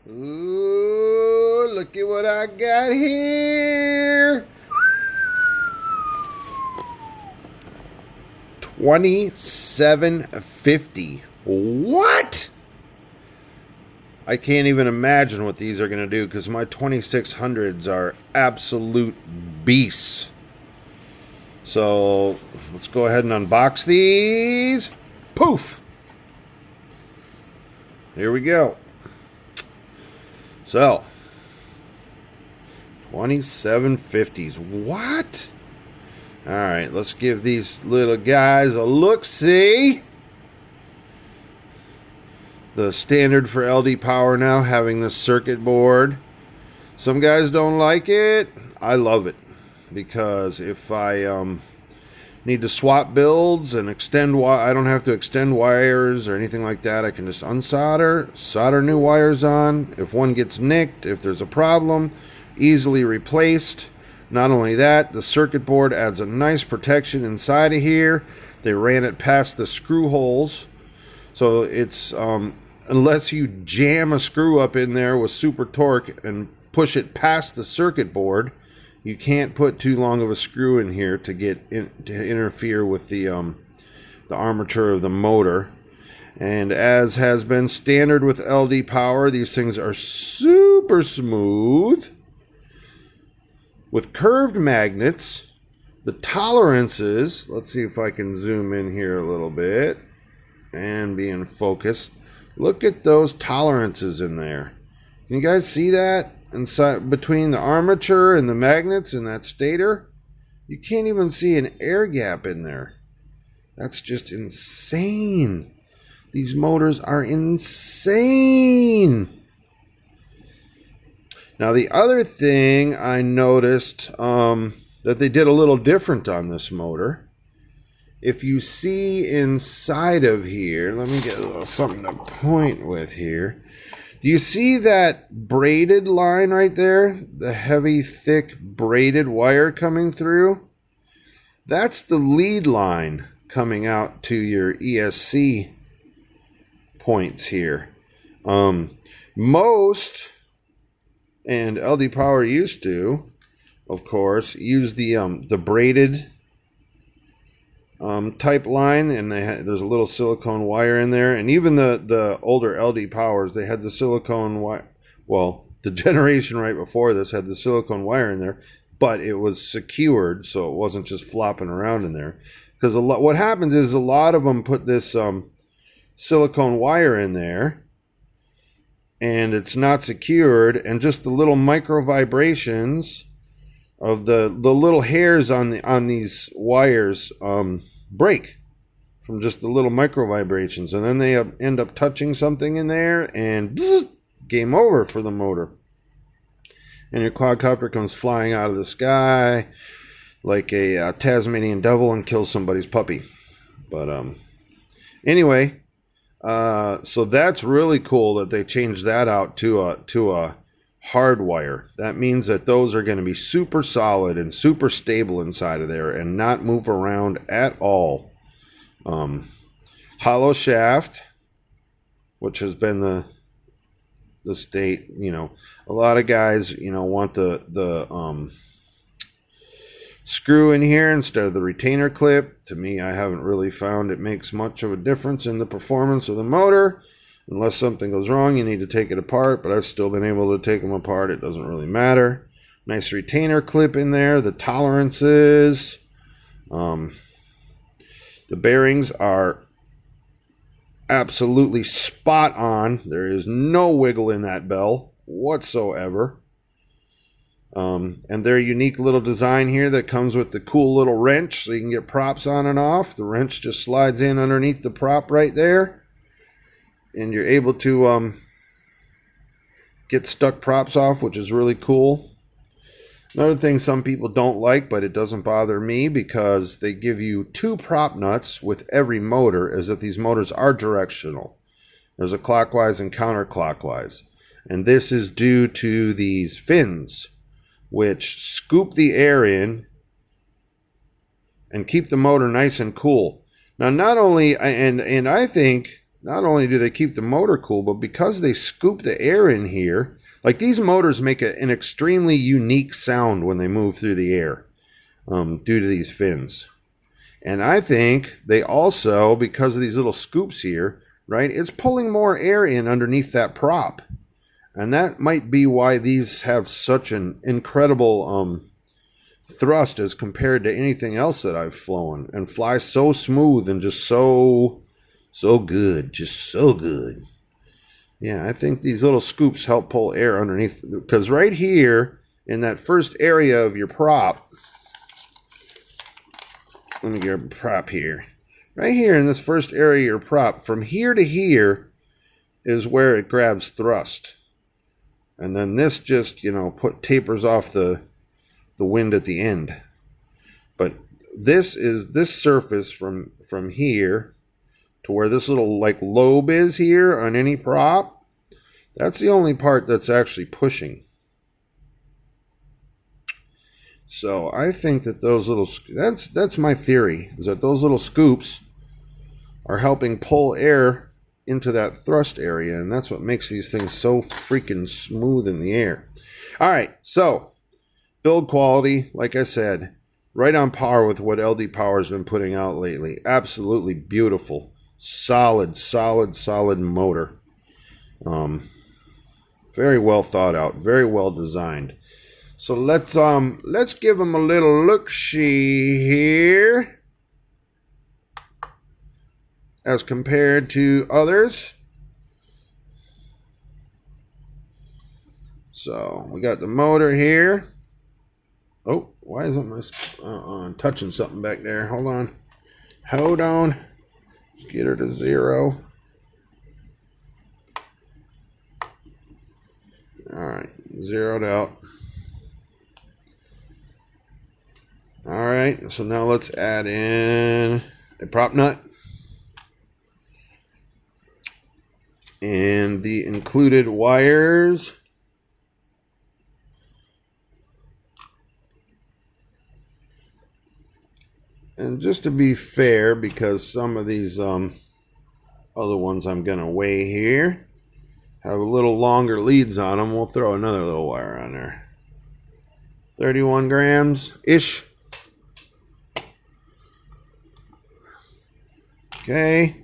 Ooh, look at what I got here. 2750. What? I can't even imagine what these are going to do because my 2600s are absolute beasts. So let's go ahead and unbox these. Poof! Here we go. So 2750s. What? Alright, let's give these little guys a look-see. The standard for LD Power now having the circuit board. Some guys don't like it. I love it. Because if I need to swap builds and extend, I don't have to extend wires or anything like that. I can just unsolder, solder new wires on. If one gets nicked, if there's a problem, easily replaced. Not only that, the circuit board adds a nice protection inside of here. They ran it past the screw holes. So it's, unless you jam a screw up in there with super torque and push it past the circuit board, you can't put too long of a screw in here to interfere with the armature of the motor. And as has been standard with LD Power, these things are super smooth with curved magnets. The tolerances, let's see if I can zoom in here a little bit and be in focus. Look at those tolerances in there. Can you guys see that? Inside between the armature and the magnets and that stator, you can't even see an air gap in there. That's just insane. These motors are insane. Now the other thing I noticed that they did a little different on this motor. If you see inside of here, let me get a little something to point with here. Do you see that braided line right there? The heavy, thick, braided wire coming through? That's the lead line coming out to your ESC points here. Most, and LD Power used to, of course, use the braided type line, and there's a little silicone wire in there. And even the older LD Powers, they had the silicone wire. Well, the generation right before this had the silicone wire in there, but it was secured, so it wasn't just flopping around in there. Because what happens is a lot of them put this silicone wire in there, and it's not secured, and just the little micro vibrations of the little hairs on these wires break from just the little micro vibrations, and then they end up touching something in there, and bzz, game over for the motor. And your quadcopter comes flying out of the sky like a Tasmanian devil and kills somebody's puppy. But anyway, so that's really cool that they changed that out to a hard wire. That means that those are going to be super solid and super stable inside of there and not move around at all. Hollow shaft, which has been the state, a lot of guys, want the screw in here instead of the retainer clip. To me, I haven't really found it makes much of a difference in the performance of the motor. Unless something goes wrong, you need to take it apart, but I've still been able to take them apart. It doesn't really matter. Nice retainer clip in there. The tolerances. The bearings are absolutely spot on. There is no wiggle in that bell whatsoever. And their unique little design here that comes with the cool little wrench so you can get props on and off. The wrench just slides in underneath the prop right there. And you're able to get stuck props off, which is really cool. Another thing some people don't like, but it doesn't bother me because they give you 2 prop nuts with every motor, is that these motors are directional. There's a clockwise and counterclockwise. And this is due to these fins, which scoop the air in and keep the motor nice and cool. Now, not only, and I think not only do they keep the motor cool, but because they scoop the air in here, like these motors make an extremely unique sound when they move through the air due to these fins. And I think they also, because of these little scoops here, right, it's pulling more air in underneath that prop. And that might be why these have such an incredible thrust as compared to anything else that I've flown, and fly so smooth and just so good, just so good. Yeah, I think these little scoops help pull air underneath, because right here in that first area of your prop, let me get a prop here. Right here in this first area of your prop, from here to here is where it grabs thrust. And then this just, tapers off the wind at the end. But this surface from here to where this little like lobe is here on any prop, that's the only part that's actually pushing. So I think that those little, that's my theory, is that those little scoops are helping pull air into that thrust area, and that's what makes these things so freaking smooth in the air. All right, so build quality, like I said, right on par with what LD Power's been putting out lately. Absolutely beautiful, solid motor. Very well thought out, very well designed. So let's give them a little look-see here as compared to others. So we got the motor here. Oh, why isn't my I'm touching something back there? Hold on. Let's get her to 0. All right, zeroed out. All right, so now let's add in a prop nut and the included wires. And just to be fair, because some of these other ones I'm going to weigh here have a little longer leads on them, we'll throw another little wire on there. 31 grams-ish. Okay,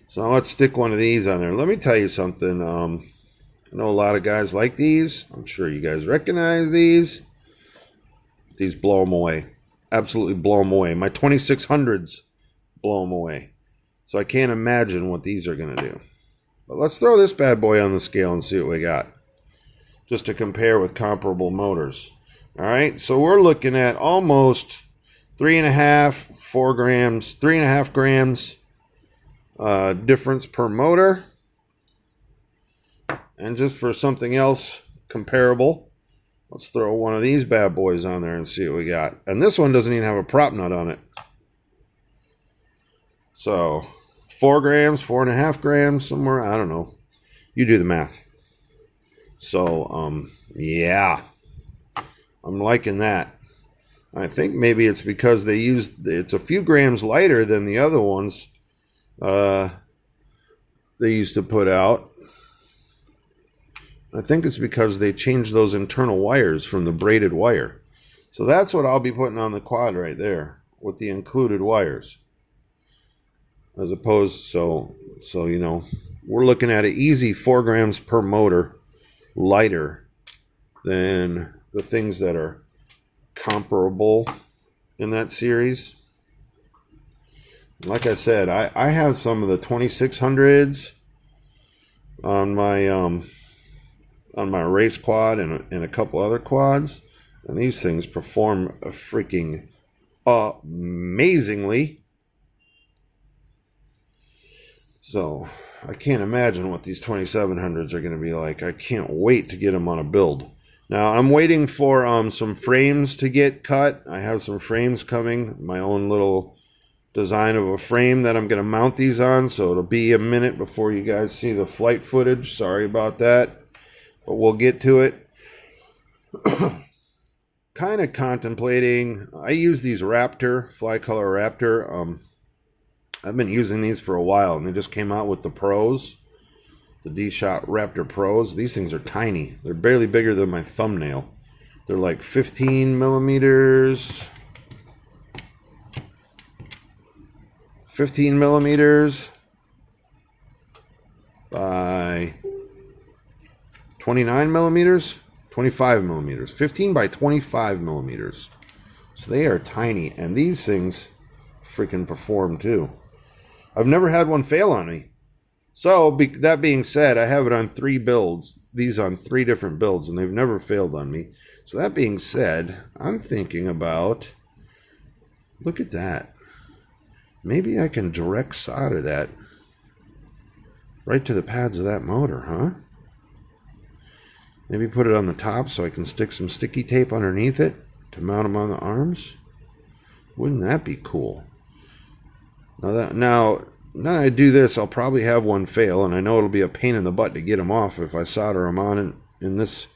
so now let's stick one of these on there. Let me tell you something. I know a lot of guys like these. I'm sure you guys recognize these. These blow them away. Absolutely blow them away. My 2600s blow them away. So I can't imagine what these are going to do. But let's throw this bad boy on the scale and see what we got, just to compare with comparable motors. All right, so we're looking at almost 4 grams, 3.5 grams difference per motor. And just for something else comparable, let's throw one of these bad boys on there and see what we got. And this one doesn't even have a prop nut on it. So 4 grams, 4.5 grams, somewhere, I don't know. You do the math. So, yeah, I'm liking that. I think maybe it's because it's a few grams lighter than the other ones they used to put out. I think it's because they changed those internal wires from the braided wire. So that's what I'll be putting on the quad right there with the included wires. As opposed, so we're looking at an easy 4 grams per motor lighter than the things that are comparable in that series. Like I said, I have some of the 2600s on my race quad and a couple other quads, and these things perform freaking amazingly. So I can't imagine what these 2700s are going to be like. I can't wait to get them on a build. Now I'm waiting for some frames to get cut. I have some frames coming, my own little design of a frame that I'm going to mount these on, so it'll be a minute before you guys see the flight footage. Sorry about that, but we'll get to it. Kind of contemplating, I use these Raptor, Flycolor Raptor I've been using these for a while, and they just came out with the Pros, the D-Shot Raptor Pros. These things are tiny. They're barely bigger than my thumbnail. They're like 15 millimeters. 15 millimeters by 29 millimeters, 25 millimeters, 15 by 25 millimeters. So they are tiny, and these things freaking perform too. I've never had one fail on me. So that being said, I have it on 3 builds, these on 3 different builds, and they've never failed on me. So that being said, I'm thinking about, look at that. Maybe I can direct solder that right to the pads of that motor, huh? Maybe put it on the top so I can stick some sticky tape underneath it to mount them on the arms. Wouldn't that be cool? Now that I do this, I'll probably have one fail, and I know it'll be a pain in the butt to get them off if I solder them on in this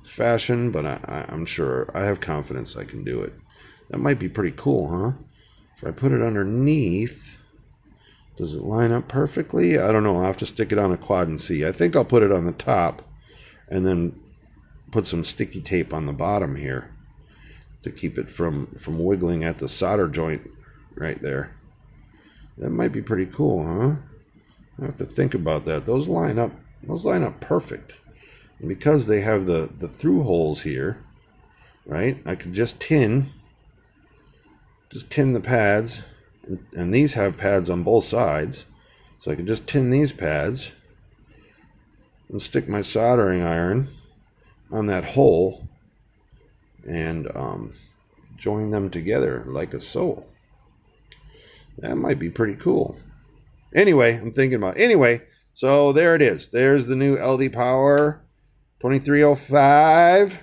fashion, but I'm sure, I have confidence I can do it. That might be pretty cool, huh? If I put it underneath, does it line up perfectly? I don't know. I'll have to stick it on a quad and see. I think I'll put it on the top and then put some sticky tape on the bottom here to keep it from wiggling at the solder joint right there. That might be pretty cool, huh? I have to think about that. Those line up perfect. And because they have the through holes here, right? I could just tin the pads, and these have pads on both sides, so I can just tin these pads and stick my soldering iron on that hole and join them together like a so. That might be pretty cool. Anyway, I'm thinking about it. Anyway, so there it is. There's the new LD Power 2305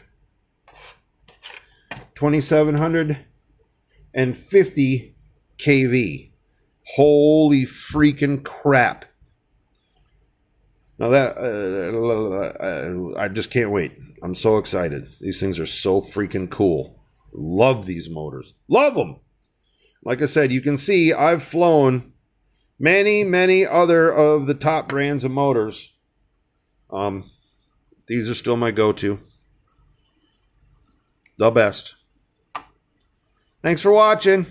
2750 kV. Holy freaking crap. Now that I just can't wait. I'm so excited. These things are so freaking cool. Love these motors. Love them. Like I said, you can see I've flown many other of the top brands of motors. These are still my go-to. The best. Thanks for watching.